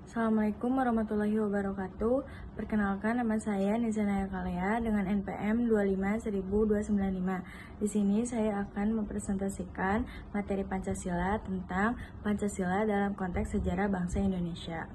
Assalamualaikum warahmatullahi wabarakatuh. Perkenalkan, nama saya Nizanaya Kalea dengan NPM 2510295. Di sini saya akan mempresentasikan materi Pancasila tentang Pancasila dalam konteks sejarah bangsa Indonesia.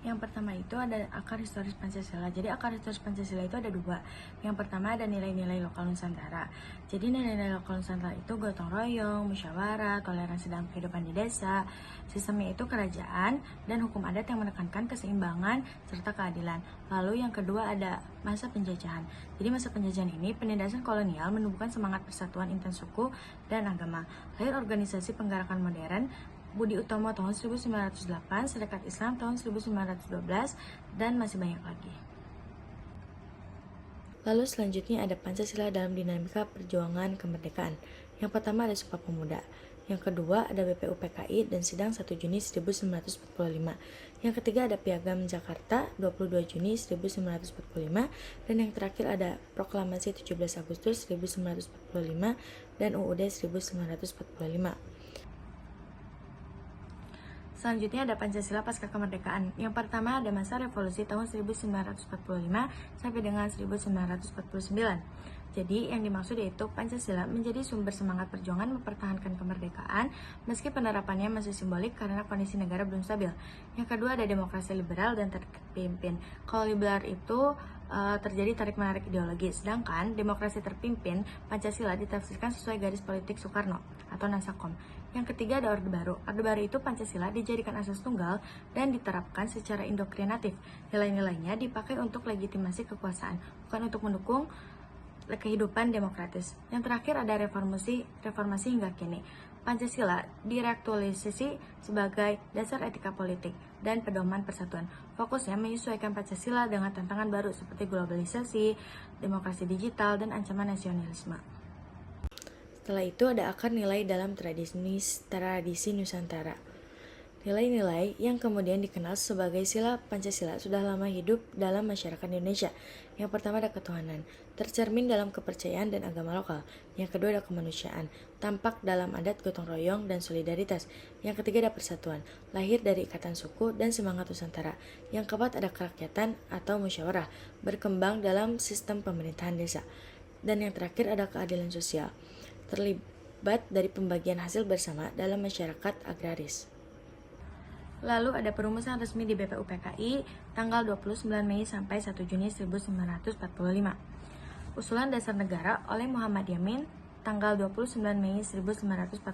Yang pertama itu ada akar historis Pancasila. Jadi akar historis Pancasila itu ada dua. Yang pertama ada nilai-nilai lokal Nusantara. Jadi nilai-nilai lokal Nusantara itu gotong royong, musyawarah, toleransi dalam kehidupan di desa. Sistemnya itu kerajaan dan hukum adat yang menekankan keseimbangan serta keadilan. Lalu yang kedua ada masa penjajahan. Jadi masa penjajahan ini penindasan kolonial menumbuhkan semangat persatuan inti suku dan agama. Lahir organisasi penggerakan modern Budi Utomo tahun 1908, Serikat Islam tahun 1912, dan masih banyak lagi. Lalu selanjutnya ada Pancasila dalam dinamika perjuangan kemerdekaan. Yang pertama ada Sumpah Pemuda. Yang kedua ada BPUPKI dan Sidang 1 Juni 1945. Yang ketiga ada Piagam Jakarta 22 Juni 1945. Dan yang terakhir ada Proklamasi 17 Agustus 1945 dan UUD 1945. Selanjutnya ada Pancasila pasca kemerdekaan. Yang pertama ada masa revolusi tahun 1945 sampai dengan 1949. Jadi yang dimaksud yaitu Pancasila menjadi sumber semangat perjuangan mempertahankan kemerdekaan meski penerapannya masih simbolik karena kondisi negara belum stabil. Yang kedua ada demokrasi liberal dan terpimpin. Kalau liberal itu terjadi tarik-menarik ideologi, sedangkan demokrasi terpimpin Pancasila ditafsirkan sesuai garis politik Soekarno atau Nasakom. Yang ketiga ada Orde Baru. Orde Baru itu Pancasila dijadikan asas tunggal dan diterapkan secara indoktrinatif. Nilai-nilainya dipakai untuk legitimasi kekuasaan, bukan untuk mendukung kehidupan demokratis. Yang terakhir ada reformasi hingga kini. Pancasila direaktualisasi sebagai dasar etika politik dan pedoman persatuan. Fokusnya menyesuaikan Pancasila dengan tantangan baru seperti globalisasi, demokrasi digital, dan ancaman nasionalisme. Setelah itu ada akar nilai dalam tradisi Nusantara. Nilai-nilai yang kemudian dikenal sebagai sila Pancasila sudah lama hidup dalam masyarakat Indonesia. Yang pertama ada ketuhanan, tercermin dalam kepercayaan dan agama lokal. Yang kedua ada kemanusiaan, tampak dalam adat gotong royong dan solidaritas. Yang ketiga ada persatuan, lahir dari ikatan suku dan semangat Nusantara. Yang keempat ada kerakyatan atau musyawarah, berkembang dalam sistem pemerintahan desa. Dan yang terakhir ada keadilan sosial, terlibat dari pembagian hasil bersama dalam masyarakat agraris. Lalu ada perumusan resmi di BPUPKI tanggal 29 Mei sampai 1 Juni 1945. Usulan dasar negara oleh Muhammad Yamin tanggal 29 Mei 1945.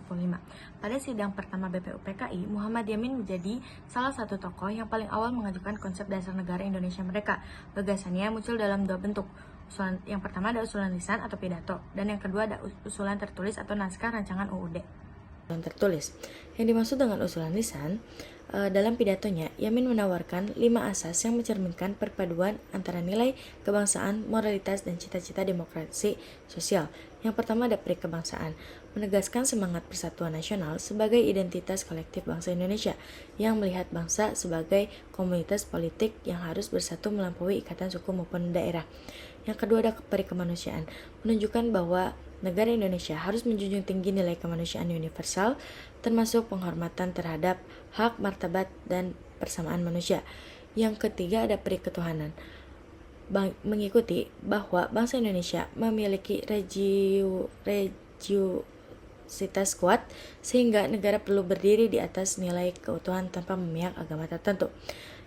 Pada sidang pertama BPUPKI, Muhammad Yamin menjadi salah satu tokoh yang paling awal mengajukan konsep dasar negara Indonesia Merdeka. Gagasannya muncul dalam dua bentuk. Yang pertama ada usulan lisan atau pidato, dan yang kedua ada usulan tertulis atau naskah rancangan UUD. Usulan tertulis. Yang dimaksud dengan usulan lisan, dalam pidatonya, Yamin menawarkan 5 asas yang mencerminkan perpaduan antara nilai kebangsaan, moralitas, dan cita-cita demokrasi sosial. Yang pertama ada peri kebangsaan, menegaskan semangat persatuan nasional sebagai identitas kolektif bangsa Indonesia yang melihat bangsa sebagai komunitas politik yang harus bersatu melampaui ikatan suku maupun daerah. Yang kedua ada peri kemanusiaan, menunjukkan bahwa negara Indonesia harus menjunjung tinggi nilai kemanusiaan universal, termasuk penghormatan terhadap hak, martabat, dan persamaan manusia. Yang ketiga ada peri ketuhanan, mengikuti bahwa bangsa Indonesia memiliki religiusitas kuat sehingga negara perlu berdiri di atas nilai keutuhan tanpa memihak agama tertentu.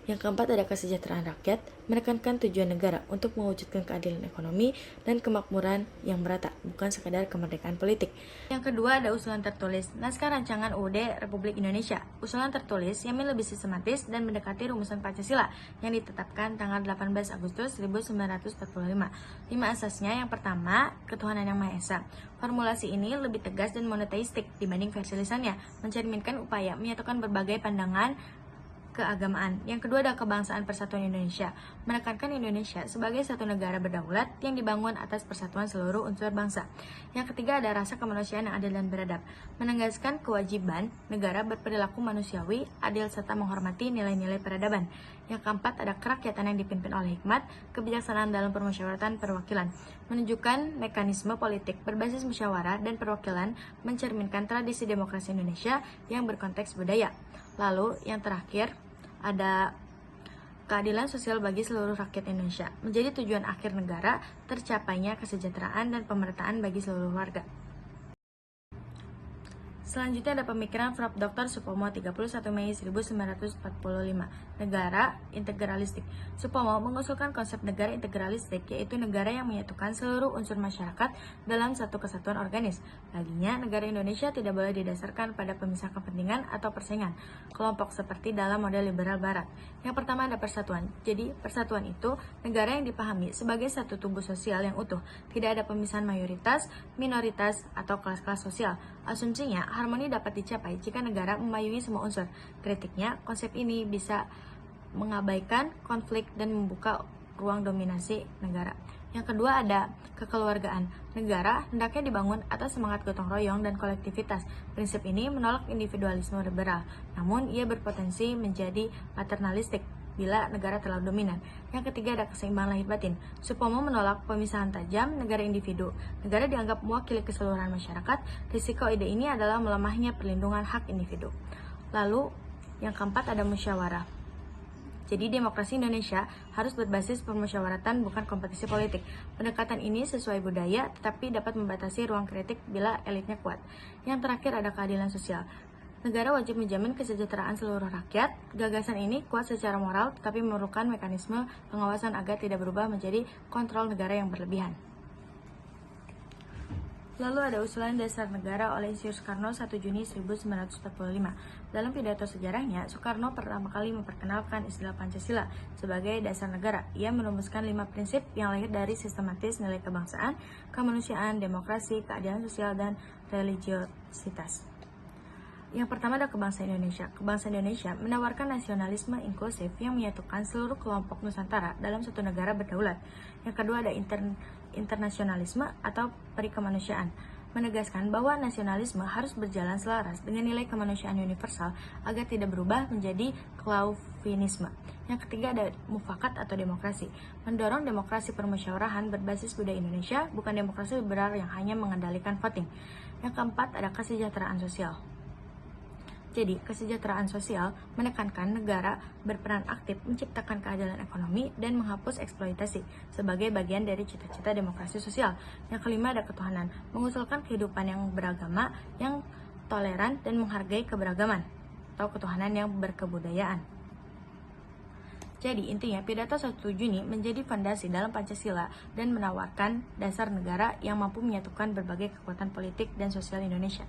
Yang keempat ada kesejahteraan rakyat, menekankan tujuan negara untuk mewujudkan keadilan ekonomi dan kemakmuran yang merata, bukan sekadar kemerdekaan politik. Yang kedua ada usulan tertulis, naskah rancangan UUD Republik Indonesia. Usulan tertulis yang lebih sistematis dan mendekati rumusan Pancasila yang ditetapkan tanggal 18 Agustus 1945. 5 asasnya, yang pertama, ketuhanan yang Maha Esa. Formulasi ini lebih tegas dan monoteistik dibanding versi lisannya, mencerminkan upaya menyatukan berbagai pandangan keagamaan. Yang kedua ada kebangsaan persatuan Indonesia, menekankan Indonesia sebagai satu negara berdaulat yang dibangun atas persatuan seluruh unsur bangsa. Yang ketiga ada rasa kemanusiaan yang adil dan beradab, menegaskan kewajiban negara berperilaku manusiawi, adil, serta menghormati nilai-nilai peradaban. Yang keempat ada kerakyatan yang dipimpin oleh hikmat, kebijaksanaan dalam permusyawaratan perwakilan, menunjukkan mekanisme politik berbasis musyawarah dan perwakilan, mencerminkan tradisi demokrasi Indonesia yang berkonteks budaya. Lalu yang terakhir ada keadilan sosial bagi seluruh rakyat Indonesia, menjadi tujuan akhir negara tercapainya kesejahteraan dan pemerataan bagi seluruh warga. Selanjutnya ada pemikiran Prof. Dr. Supomo 31 Mei 1945, negara integralistik. Supomo mengusulkan konsep negara integralistik, yaitu negara yang menyatukan seluruh unsur masyarakat dalam satu kesatuan organis. Baginya, negara Indonesia tidak boleh didasarkan pada pemisah kepentingan atau persaingan kelompok seperti dalam model liberal barat. Yang pertama ada persatuan. Jadi, persatuan itu negara yang dipahami sebagai satu tubuh sosial yang utuh, tidak ada pemisahan mayoritas, minoritas, atau kelas-kelas sosial. Asumsinya, harmoni dapat dicapai jika negara memayungi semua unsur. Kritiknya, konsep ini bisa mengabaikan konflik dan membuka ruang dominasi negara. Yang kedua ada kekeluargaan. Negara hendaknya dibangun atas semangat gotong royong dan kolektivitas. Prinsip ini menolak individualisme liberal, namun ia berpotensi menjadi paternalistik bila negara terlalu dominan. Yang ketiga ada keseimbangan lahir batin. Supomo menolak pemisahan tajam negara individu. Negara dianggap mewakili keseluruhan masyarakat. Risiko ide ini adalah melemahnya perlindungan hak individu. Lalu yang keempat ada musyawarah. Jadi demokrasi Indonesia harus berbasis permusyawaratan, bukan kompetisi politik. Pendekatan ini sesuai budaya, tetapi dapat membatasi ruang kritik bila elitnya kuat. Yang terakhir ada keadilan sosial. Negara wajib menjamin kesejahteraan seluruh rakyat. Gagasan ini kuat secara moral, tetapi memerlukan mekanisme pengawasan agar tidak berubah menjadi kontrol negara yang berlebihan. Lalu ada usulan dasar negara oleh Insinyur Soekarno 1 Juni 1945. Dalam pidato sejarahnya, Soekarno pertama kali memperkenalkan istilah Pancasila sebagai dasar negara. Ia merumuskan 5 prinsip yang lahir dari sistematis nilai kebangsaan, kemanusiaan, demokrasi, keadilan sosial, dan religiositas. Yang pertama ada kebangsaan Indonesia. Kebangsaan Indonesia menawarkan nasionalisme inklusif yang menyatukan seluruh kelompok Nusantara dalam satu negara berdaulat. Yang kedua ada internasionalisme atau perikemanusiaan, menegaskan bahwa nasionalisme harus berjalan selaras dengan nilai kemanusiaan universal agar tidak berubah menjadi klauvinisme. Yang ketiga ada mufakat atau demokrasi, mendorong demokrasi permusyawarahan berbasis budaya Indonesia, bukan demokrasi liberal yang hanya mengendalikan voting. Yang keempat ada kesejahteraan sosial. Jadi, kesejahteraan sosial menekankan negara berperan aktif menciptakan keadilan ekonomi dan menghapus eksploitasi sebagai bagian dari cita-cita demokrasi sosial. Yang kelima ada ketuhanan, mengusulkan kehidupan yang beragama, yang toleran dan menghargai keberagaman, atau ketuhanan yang berkebudayaan. Jadi, intinya pidato 1 Juni menjadi fondasi dalam Pancasila dan menawarkan dasar negara yang mampu menyatukan berbagai kekuatan politik dan sosial Indonesia.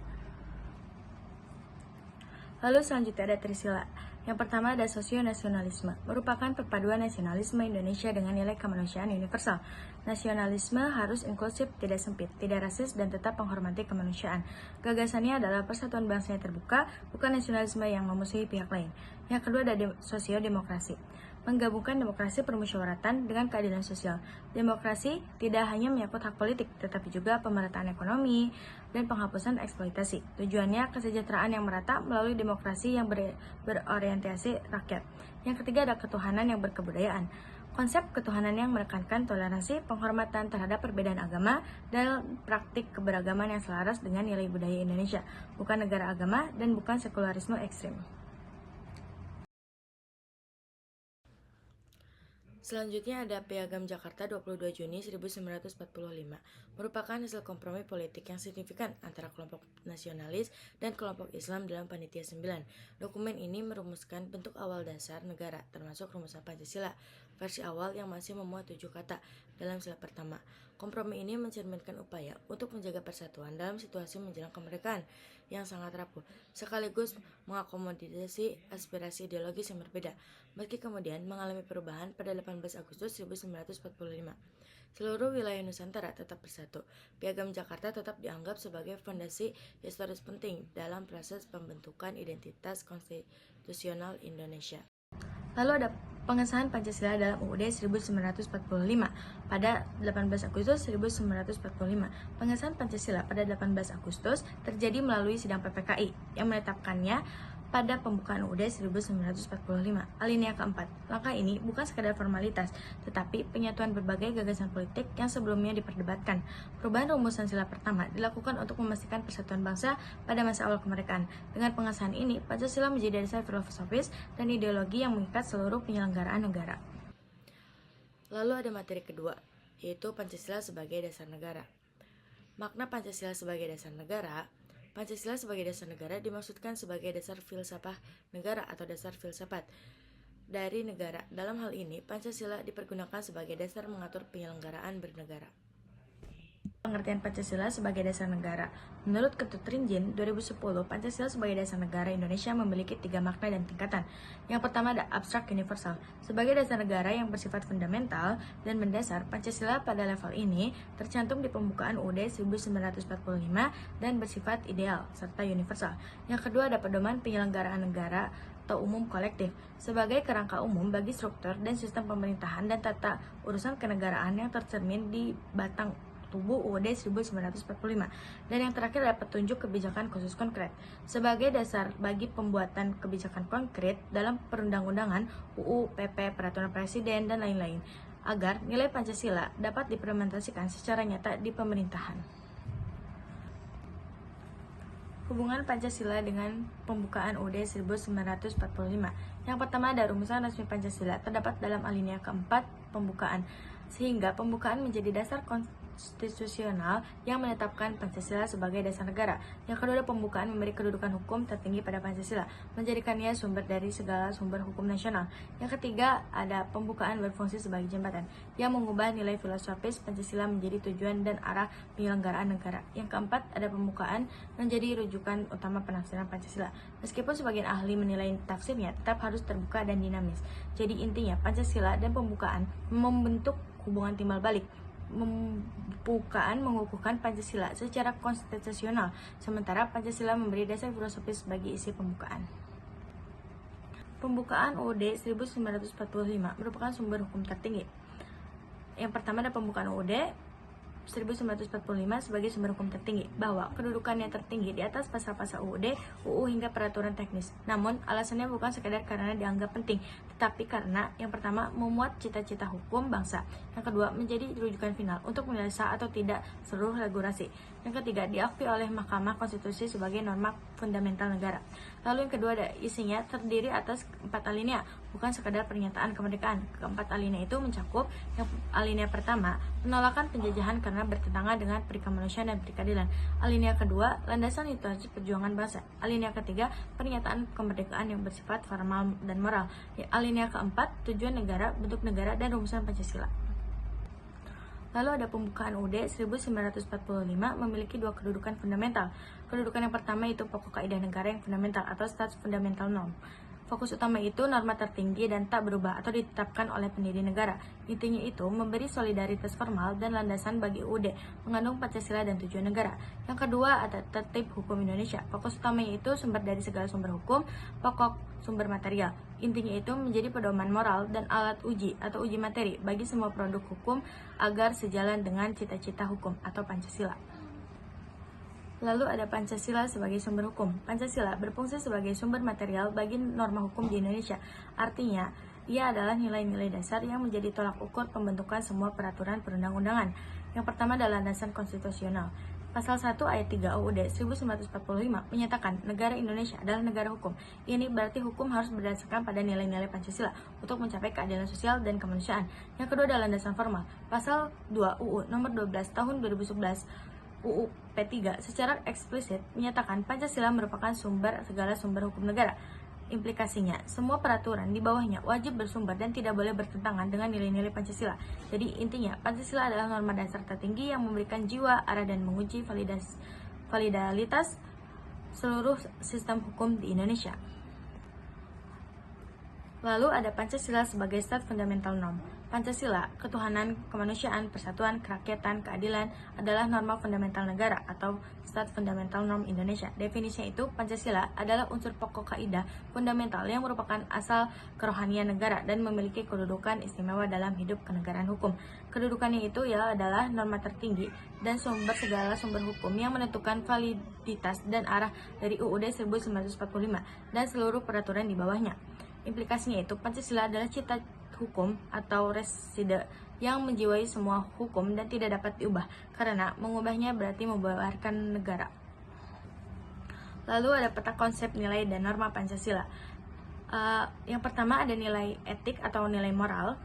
Lalu selanjutnya ada Trisila. Yang pertama ada sosionasionalisme, merupakan perpaduan nasionalisme Indonesia dengan nilai kemanusiaan universal. Nasionalisme harus inklusif, tidak sempit, tidak rasis, dan tetap menghormati kemanusiaan. Gagasannya adalah persatuan bangsa yang terbuka, bukan nasionalisme yang memusuhi pihak lain. Yang kedua ada sosiodemokrasi, menggabungkan demokrasi permusyawaratan dengan keadilan sosial. Demokrasi tidak hanya menyangkut hak politik, tetapi juga pemerataan ekonomi dan penghapusan eksploitasi. Tujuannya kesejahteraan yang merata melalui demokrasi yang berorientasi rakyat. Yang ketiga ada ketuhanan yang berkebudayaan. Konsep ketuhanan yang menekankan toleransi, penghormatan terhadap perbedaan agama, dan praktik keberagaman yang selaras dengan nilai budaya Indonesia, bukan negara agama dan bukan sekularisme ekstrim. Selanjutnya ada Piagam Jakarta 22 Juni 1945, merupakan hasil kompromi politik yang signifikan antara kelompok nasionalis dan kelompok Islam dalam Panitia 9. Dokumen ini merumuskan bentuk awal dasar negara, termasuk rumusan Pancasila, versi awal yang masih memuat 7 kata dalam sila pertama. Kompromi ini mencerminkan upaya untuk menjaga persatuan dalam situasi menjelang kemerdekaan yang sangat rapuh, sekaligus mengakomodasi aspirasi ideologis yang berbeda, meski kemudian mengalami perubahan pada 18 Agustus 1945. Seluruh wilayah Nusantara tetap bersatu. Piagam Jakarta tetap dianggap sebagai fondasi historis penting dalam proses pembentukan identitas konstitusional Indonesia. Lalu ada pengesahan Pancasila dalam UUD 1945 pada 18 Agustus 1945. Pengesahan Pancasila pada 18 Agustus terjadi melalui sidang PPKI yang menetapkannya pada pembukaan UUD 1945. Alinea keempat, langkah ini bukan sekadar formalitas, tetapi penyatuan berbagai gagasan politik yang sebelumnya diperdebatkan. Perubahan rumusan sila pertama dilakukan untuk memastikan persatuan bangsa pada masa awal kemerdekaan. Dengan pengesahan ini, Pancasila menjadi dasar filosofis dan ideologi yang mengikat seluruh penyelenggaraan negara. Lalu ada materi kedua, yaitu Pancasila sebagai dasar negara. Makna Pancasila sebagai dasar negara. Pancasila sebagai dasar negara dimaksudkan sebagai dasar filsafat negara atau dasar filsafat dari negara. Dalam hal ini, Pancasila dipergunakan sebagai dasar mengatur penyelenggaraan bernegara. Pengertian Pancasila sebagai dasar negara. Menurut Ketut Rinjin 2010, Pancasila sebagai dasar negara Indonesia memiliki 3 makna dan tingkatan. Yang pertama ada abstrak universal. Sebagai dasar negara yang bersifat fundamental dan mendasar, Pancasila pada level ini tercantum di pembukaan UUD 1945 dan bersifat ideal serta universal. Yang kedua ada pedoman penyelenggaraan negara atau umum kolektif sebagai kerangka umum bagi struktur dan sistem pemerintahan dan tata urusan kenegaraan yang tercermin di batang tubuh UUD 1945. Dan yang terakhir adalah petunjuk kebijakan khusus konkret sebagai dasar bagi pembuatan kebijakan konkret dalam perundang-undangan, UU, PP, peraturan presiden, dan lain-lain agar nilai Pancasila dapat diimplementasikan secara nyata di pemerintahan. Hubungan Pancasila dengan pembukaan UUD 1945. Yang pertama ada rumusan resmi Pancasila terdapat dalam alinea keempat pembukaan, sehingga pembukaan menjadi dasar konstitusional yang menetapkan Pancasila sebagai dasar negara. Yang kedua, pembukaan memberi kedudukan hukum tertinggi pada Pancasila, menjadikannya sumber dari segala sumber hukum nasional. Yang ketiga, ada pembukaan berfungsi sebagai jembatan yang mengubah nilai filosofis Pancasila menjadi tujuan dan arah penyelenggaraan negara. Yang keempat, ada pembukaan menjadi rujukan utama penafsiran Pancasila. Meskipun sebagian ahli menilai tafsirnya tetap harus terbuka dan dinamis. Jadi intinya, Pancasila dan pembukaan membentuk hubungan timbal balik. Pembukaan mengukuhkan Pancasila secara konstitusional, sementara Pancasila memberi dasar filosofis bagi isi pembukaan. Pembukaan UUD 1945 merupakan sumber hukum tertinggi. Yang pertama ada pembukaan UUD 1945 sebagai sumber hukum tertinggi, bahwa kedudukannya tertinggi di atas pasal-pasal UUD, UU hingga peraturan teknis. Namun, alasannya bukan sekadar karena dianggap penting, tetapi karena yang pertama memuat cita-cita hukum bangsa, yang kedua menjadi rujukan final untuk menilai sah atau tidak seluruh regulasi, yang ketiga diakui oleh Mahkamah Konstitusi sebagai norma fundamental negara. Lalu yang kedua ada isinya terdiri atas 4 alinea, bukan sekadar pernyataan kemerdekaan. Keempat alinea itu mencakup yang alinea pertama, penolakan penjajahan karena bertentangan dengan perikemanusiaan dan peradilan. Alinea kedua, landasan literasi perjuangan bangsa. Alinea ketiga, pernyataan kemerdekaan yang bersifat formal dan moral. Alinea keempat, tujuan negara, bentuk negara, dan rumusan Pancasila. Lalu ada pembukaan UUD 1945 memiliki 2 kedudukan fundamental. Kedudukan yang pertama itu pokok kaidah negara yang fundamental atau status fundamental norm. Fokus utama itu norma tertinggi dan tak berubah atau ditetapkan oleh pendiri negara. Intinya itu memberi solidaritas formal dan landasan bagi UUD, mengandung Pancasila dan tujuan negara. Yang kedua ada tertib hukum Indonesia. Fokus utamanya itu sumber dari segala sumber hukum, pokok sumber material. Intinya itu menjadi pedoman moral dan alat uji atau uji materi bagi semua produk hukum agar sejalan dengan cita-cita hukum atau Pancasila. Lalu ada Pancasila sebagai sumber hukum. Pancasila berfungsi sebagai sumber material bagi norma hukum di Indonesia. Artinya, ia adalah nilai-nilai dasar yang menjadi tolak ukur pembentukan semua peraturan perundang-undangan. Yang pertama adalah landasan konstitusional. Pasal 1 ayat 3 UUD 1945 menyatakan negara Indonesia adalah negara hukum. Ini berarti hukum harus berdasarkan pada nilai-nilai Pancasila untuk mencapai keadilan sosial dan kemanusiaan. Yang kedua adalah landasan formal. Pasal 2 UU nomor 12 tahun 2011 UU P3 secara eksplisit menyatakan Pancasila merupakan segala sumber hukum negara. Implikasinya, semua peraturan di bawahnya wajib bersumber dan tidak boleh bertentangan dengan nilai-nilai Pancasila. Jadi intinya, Pancasila adalah norma dasar tertinggi yang memberikan jiwa, arah, dan menguji validalitas seluruh sistem hukum di Indonesia. Lalu ada Pancasila sebagai stat fundamental norm. Pancasila, ketuhanan, kemanusiaan, persatuan, kerakyatan, keadilan adalah norma fundamental negara atau stat fundamental norm Indonesia. Definisinya itu, Pancasila adalah unsur pokok kaidah fundamental yang merupakan asal kerohanian negara dan memiliki kedudukan istimewa dalam hidup kenegaraan hukum. Kedudukannya itu adalah norma tertinggi dan segala sumber hukum yang menentukan validitas dan arah dari UUD 1945 dan seluruh peraturan di bawahnya. Implikasinya itu, Pancasila adalah cita hukum atau reside yang menjiwai semua hukum dan tidak dapat diubah, karena mengubahnya berarti membubarkan negara. Lalu ada peta konsep nilai dan norma Pancasila. Yang pertama ada nilai etik atau nilai moral.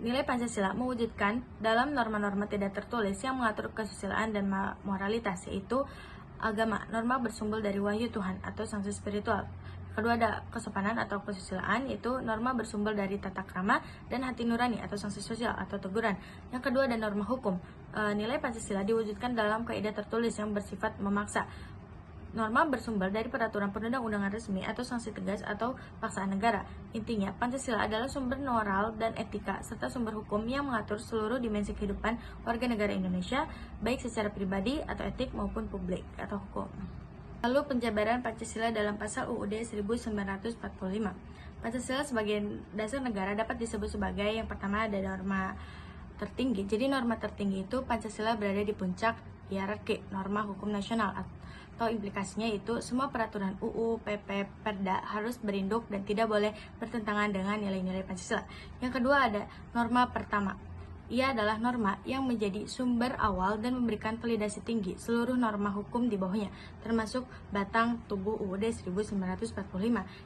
Nilai Pancasila mewujudkan dalam norma-norma tidak tertulis yang mengatur kesusilaan dan moralitas, yaitu agama. Norma bersumber dari wahyu Tuhan atau sanksi spiritual. Kedua ada kesopanan atau kesusilaan, yaitu norma bersumber dari tata krama dan hati nurani atau sanksi sosial atau teguran. Yang kedua ada norma hukum. Nilai Pancasila diwujudkan dalam kaidah tertulis yang bersifat memaksa. Norma bersumber dari peraturan perundang-undangan resmi atau sanksi tegas atau paksaan negara. Intinya, Pancasila adalah sumber moral dan etika serta sumber hukum yang mengatur seluruh dimensi kehidupan warga negara Indonesia, baik secara pribadi atau etik maupun publik atau hukum. Lalu penjabaran Pancasila dalam pasal UUD 1945. Pancasila sebagai dasar negara dapat disebut sebagai yang pertama ada norma tertinggi. Jadi norma tertinggi itu Pancasila berada di puncak hierarki norma hukum nasional, atau implikasinya itu semua peraturan UU, PP, Perda harus berinduk dan tidak boleh bertentangan dengan nilai-nilai Pancasila. Yang kedua ada norma pertama. Ia adalah norma yang menjadi sumber awal dan memberikan validasi tinggi seluruh norma hukum di bawahnya, termasuk batang tubuh UUD 1945.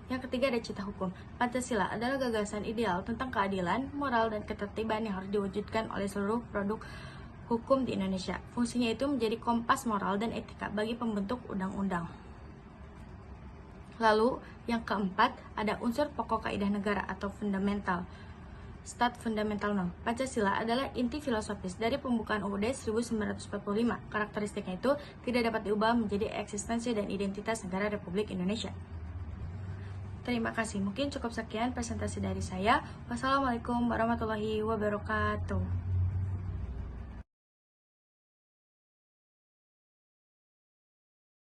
Yang ketiga ada cita hukum. Pancasila adalah gagasan ideal tentang keadilan, moral, dan ketertiban yang harus diwujudkan oleh seluruh produk hukum di Indonesia. Fungsinya itu menjadi kompas moral dan etika bagi pembentuk undang-undang. Lalu, yang keempat, ada unsur pokok kaidah negara atau fundamental. Stat fundamental norm. Pancasila adalah inti filosofis dari pembukaan UUD 1945. Karakteristiknya itu tidak dapat diubah menjadi eksistensi dan identitas negara Republik Indonesia. Terima kasih. Mungkin cukup sekian presentasi dari saya. Wassalamualaikum warahmatullahi wabarakatuh.